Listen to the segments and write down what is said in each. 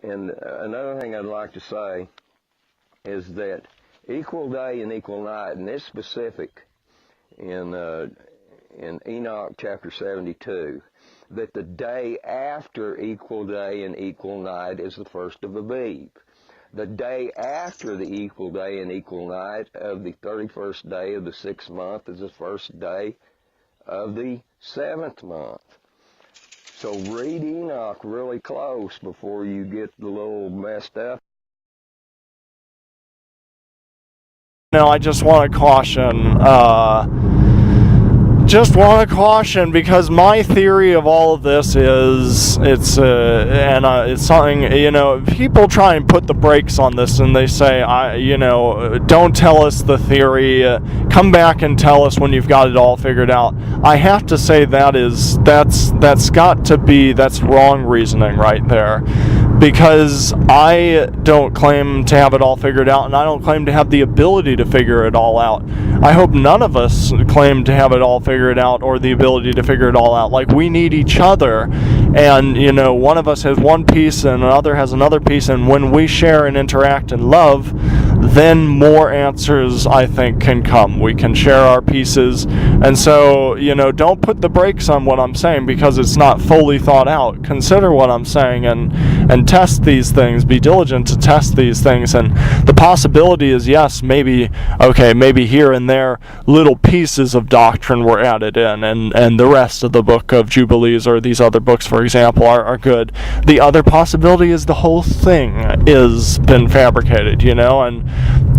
And another thing I'd like to say is that equal day and equal night, and this specific in Enoch chapter 72, that the day after equal day and equal night is the first of Aviv. The day after the equal day and equal night of the 31st day of the 6th month is the first day of the 7th month. So read Enoch really close before you get a little messed up. No, I just want to caution, because my theory of all of this is, it's something, people try and put the brakes on this, and they say, don't tell us the theory, come back and tell us when you've got it all figured out. I have to say that's wrong reasoning right there, because I don't claim to have it all figured out, and I don't claim to have the ability to figure it all out. I hope none of us claim to have it all figured out or the ability to figure it all out. Like, we need each other, and one of us has one piece and another has another piece, and when we share and interact and love, then more answers, I think, can come. We can share our pieces, and so don't put the brakes on what I'm saying because it's not fully thought out. Consider what I'm saying and test these things. Be diligent to test these things, and the possibility is, yes, maybe here and there little pieces of doctrine were added in, and the rest of the book of Jubilees or these other books, for example, are good. The other possibility is the whole thing is been fabricated,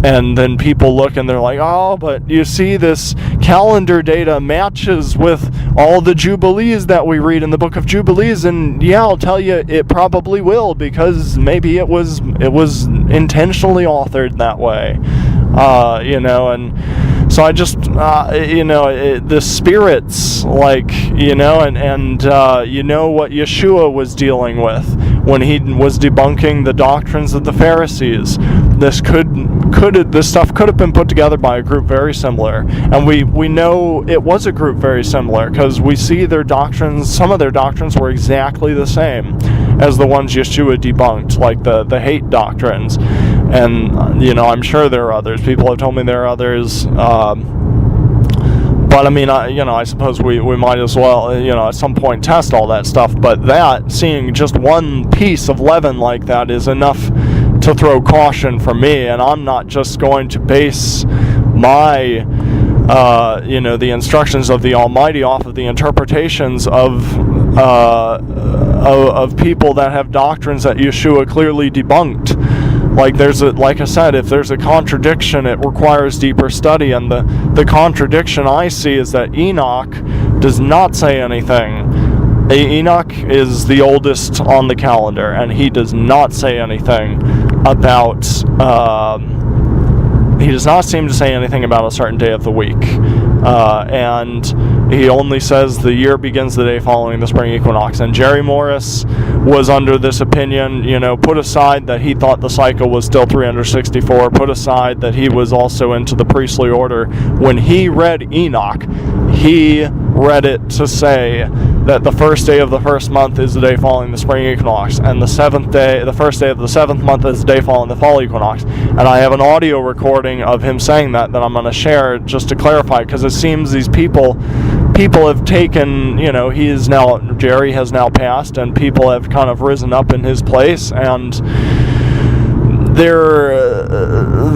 and then people look and they're like, oh, but you see, this calendar data matches with all the Jubilees that we read in the book of Jubilees, and yeah, I'll tell you, it probably will, because maybe it was intentionally authored that way, and so I just, the spirits, what Yeshua was dealing with when he was debunking the doctrines of the Pharisees. This stuff could have been put together by a group very similar, and we know it was a group very similar because we see their doctrines. Some of their doctrines were exactly the same as the ones Yeshua debunked, like the hate doctrines. And I'm sure there are others. People have told me there are others. But I mean, I suppose we might as well, at some point test all that stuff. But seeing just one piece of leaven like that is enough to throw caution for me. And I'm not just going to base my, the instructions of the Almighty off of the interpretations of people that have doctrines that Yeshua clearly debunked. Like I said, if there's a contradiction, it requires deeper study, and the contradiction I see is that Enoch does not say anything. Enoch is the oldest on the calendar, and he does not say anything about, he does not seem to say anything about a certain day of the week. And he only says the year begins the day following the spring equinox. And Jerry Morris was under this opinion, put aside that he thought the cycle was still 364, put aside that he was also into the priestly order. When he read Enoch, he read it to say that the first day of the first month is the day following the spring equinox, and the first day of the 7th month is the day following the fall equinox. And I have an audio recording of him saying that I'm going to share just to clarify, because it seems these people have taken, Jerry has now passed, and people have kind of risen up in his place, and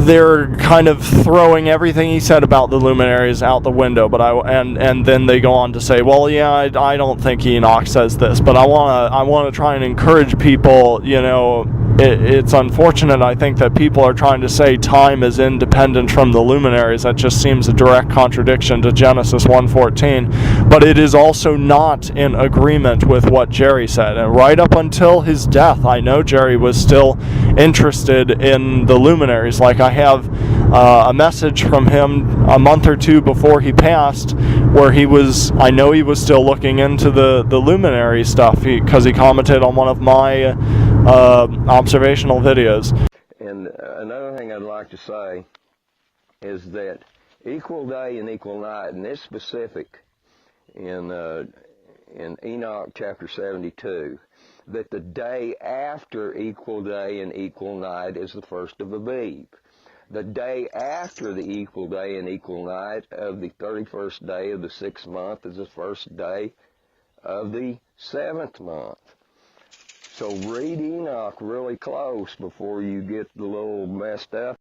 they're kind of throwing everything he said about the luminaries out the window. But and then they go on to say, well, yeah, I don't think Enoch says this, but I want to try and encourage people. It's unfortunate, I think, that people are trying to say time is independent from the luminaries. That just seems a direct contradiction to Genesis 1:14. But it is also not in agreement with what Jerry said. And right up until his death, I know Jerry was still interested in the luminaries. Like, I have a message from him a month or two before he passed where I know he was still looking into the luminary stuff, because he commented on one of my observational videos. And another thing I'd like to say is that equal day and equal night, and this specific in Enoch chapter 72, that the day after equal day and equal night is the first of Aviv. The day after the equal day and equal night of the 31st day of the 6th month is the first day of the 7th month. So read Enoch really close before you get a little messed up